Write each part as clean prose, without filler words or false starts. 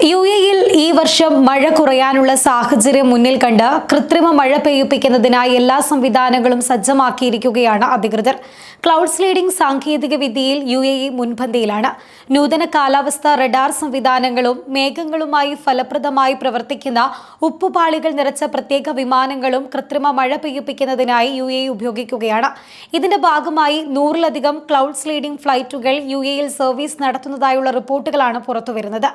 യുഎഇയിൽ ഈ വർഷം മഴ കുറയാനുള്ള സാഹചര്യം മുന്നിൽ കണ്ട് കൃത്രിമ മഴ പെയ്യിപ്പിക്കുന്നതിനായി എല്ലാ സംവിധാനങ്ങളും സജ്ജമാക്കിയിരിക്കുകയാണ് അധികൃതർ. ക്ലൗഡ് സ്ലീഡിംഗ് സാങ്കേതിക വിദ്യയിൽ യുഎഇ മുൻപന്തിയിലാണ്. നൂതന കാലാവസ്ഥാ റഡാർ സംവിധാനങ്ങളും മേഘങ്ങളുമായി ഫലപ്രദമായി പ്രവർത്തിക്കുന്ന ഉപ്പുപാളികൾ നിറച്ച പ്രത്യേക വിമാനങ്ങളും കൃത്രിമ മഴ പെയ്യിപ്പിക്കുന്നതിനായി യുഎഇ ഉപയോഗിക്കുകയാണ്. ഇതിന്റെ ഭാഗമായി 100-ലധികം ക്ലൗഡ് സ്ലീഡിംഗ് ഫ്ലൈറ്റുകൾ യുഎഇയിൽ സർവീസ് നടത്തുന്നതായുള്ള റിപ്പോർട്ടുകളാണ് പുറത്തുവരുന്നത്.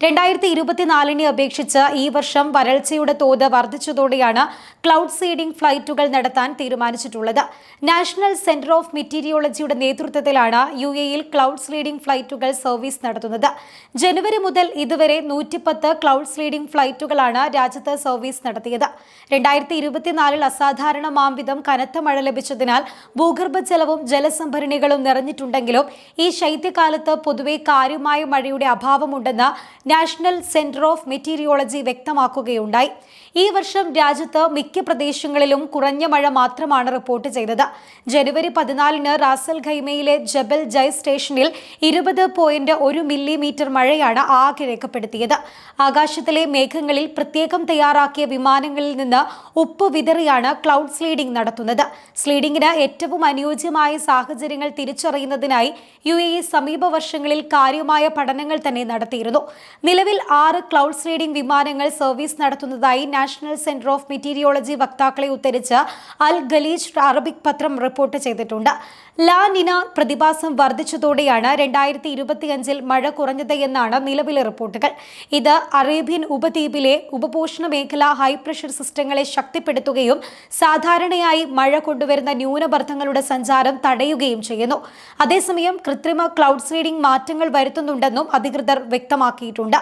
2024 അപേക്ഷിച്ച് ഈ വർഷം വരൾച്ചയുടെ തോത് വർദ്ധിച്ചതോടെയാണ് ക്ലൗഡ് സീഡിംഗ് ഫ്ലൈറ്റുകൾ നടത്താൻ തീരുമാനിച്ചിട്ടുള്ളത്. നാഷണൽ സെന്റർ ഓഫ് മെറ്റീരിയോളജിയുടെ നേതൃത്വത്തിലാണ് യുഎഇയിൽ ക്ലൗഡ് സ്ലീഡിംഗ് ഫ്ലൈറ്റുകൾ സർവീസ് നടത്തുന്നത്. ജനുവരി മുതൽ ഇതുവരെ 110 ക്ലൗഡ് സ്ലീഡിംഗ് ഫ്ലൈറ്റുകളാണ് രാജ്യത്ത് സർവീസ് നടത്തിയത്. 2024 അസാധാരണമാംവിധം കനത്ത മഴ ലഭിച്ചതിനാൽ ഭൂഗർഭജലവും ജലസംഭരണികളും നിറഞ്ഞിട്ടുണ്ടെങ്കിലും ഈ ശൈത്യകാലത്ത് പൊതുവെ കാര്യമായ മഴയുടെ അഭാവമുണ്ടെന്ന് നാഷണൽ സെന്റർ ഓഫ് മെറ്റീരിയോളജി വ്യക്തമാക്കുകയുണ്ടായി. ഈ വർഷം രാജ്യത്ത് മിക്ക പ്രദേശങ്ങളിലും കുറഞ്ഞ മഴ മാത്രമാണ് റിപ്പോർട്ട് ചെയ്തത്. ജനുവരി 14 റാസൽ ഖൈമയിലെ ജബൽ ജയ് സ്റ്റേഷനിൽ 20.1 മില്ലിമീറ്റർ മഴയാണ് ആകെ രേഖപ്പെടുത്തിയത്. ആകാശത്തിലെ മേഘങ്ങളിൽ പ്രത്യേകം തയ്യാറാക്കിയ വിമാനങ്ങളിൽ നിന്ന് ഉപ്പ് വിതറിയാണ് ക്ലൗഡ് സ്ലീഡിംഗ് നടത്തുന്നത്. സ്ലീഡിംഗിന് ഏറ്റവും അനുയോജ്യമായ സാഹചര്യങ്ങൾ തിരിച്ചറിയുന്നതിനായി യുഎഇ സമീപ വർഷങ്ങളിൽ കാര്യമായ പഠനങ്ങൾ തന്നെ നടത്തിയിരുന്നു. നിലവിൽ 6 ക്ലൗഡ് സ്ലീഡിംഗ് വിമാനങ്ങൾ സർവീസ് നടത്തുന്നതായി നാഷണൽ സെന്റർ ഓഫ് മെറ്റീരിയോളജി വക്താക്കളെ ഉദ്ധരിച്ച് അൽ ഖലീജ് അറബിക് പത്രം റിപ്പോർട്ട് ചെയ്തിട്ടുണ്ട്. ലാ നിന പ്രതിഭാസം വർദ്ധിച്ചതോടെയാണ് 2025 മഴ കുറഞ്ഞത് എന്നാണ് നിലവിലെ റിപ്പോർട്ടുകൾ. ഇത് അറേബ്യൻ ഉപദ്വീപിലെ ഉപപോഷണ മേഖല ഹൈ പ്രഷർ സിസ്റ്റങ്ങളെ ശക്തിപ്പെടുത്തുകയും സാധാരണയായി മഴ കൊണ്ടുവരുന്ന ന്യൂനമർദ്ദങ്ങളുടെ സഞ്ചാരം തടയുകയും ചെയ്യുന്നു. അതേസമയം കൃത്രിമ ക്ലൗഡ് സീഡിംഗ് മാറ്റങ്ങൾ വരുത്തുന്നുണ്ടെന്നും അധികൃതർ വ്യക്തമാക്കിയിട്ടുണ്ട്.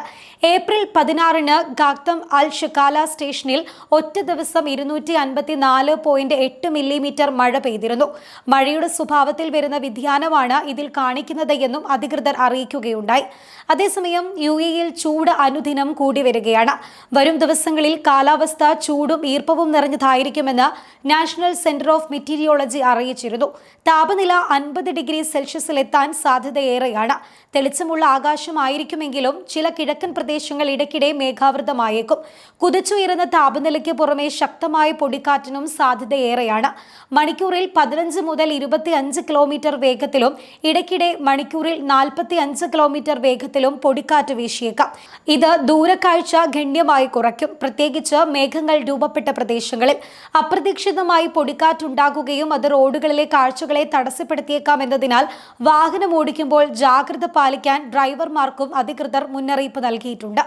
ഏപ്രിൽ 16 ഗാക്തം അൽ ഷക്കാല സ്റ്റേഷനിൽ ഒറ്റ ദിവസം 254.8 മില്ലിമീറ്റർ മഴ പെയ്തിരുന്നു. മഴയുടെ സ്വഭാവത്തിൽ വരുന്ന വ്യതിയാനമാണ് ഇതിൽ കാണിക്കുന്നത് എന്നും അധികൃതർ അറിയിക്കുകയുണ്ടായി. അതേസമയം യുഎഇയിൽ ചൂട് അനുദിനം കൂടി വരികയാണ്. വരും ദിവസങ്ങളിൽ കാലാവസ്ഥ ചൂടും ഈർപ്പവും നിറഞ്ഞതായിരിക്കുമെന്ന് നാഷണൽ സെന്റർ ഓഫ് മെറ്റീരിയോളജി അറിയിച്ചിരുന്നു. താപനില 50 ഡിഗ്രി സെൽഷ്യസിലെത്താൻ സാധ്യതയേറെയാണ്. തെളിച്ചമുള്ള ആകാശമായിരിക്കുമെങ്കിലും ചില കിഴക്കൻ പ്രദേശങ്ങൾ ഇടയ്ക്കിടെ മേഘാവൃതമായേക്കും. കുതിച്ചുയരുന്ന താപനിലയ്ക്ക് പുറമെ ശക്തമായ പൊടിക്കാറ്റിനും സാധ്യതയേറെയാണ്. മണിക്കൂറിൽ 15 മുതൽ 25 കിലോമീറ്റർ വേഗത്തിലും ഇടയ്ക്കിടെ മണിക്കൂറിൽ 45 കിലോമീറ്റർ വേഗത്തിലും പൊടിക്കാറ്റ് വീശിയേക്കാം. ഇത് ദൂരക്കാഴ്ച ഗണ്യമായി കുറയ്ക്കും, പ്രത്യേകിച്ച് മേഘങ്ങൾ രൂപപ്പെട്ട പ്രദേശങ്ങളിൽ. അപ്രതീക്ഷിതമായി പൊടിക്കാറ്റുണ്ടാകുകയും അത് റോഡുകളിലെ കാഴ്ചകളെ തടസ്സപ്പെടുത്തിയേക്കാം എന്നതിനാൽ വാഹനം ഓടിക്കുമ്പോൾ ജാഗ്രത പാലിക്കാൻ ഡ്രൈവർമാർക്കും അധികൃതർ മുന്നറിയിപ്പ് നൽകിയിട്ടുണ്ട്.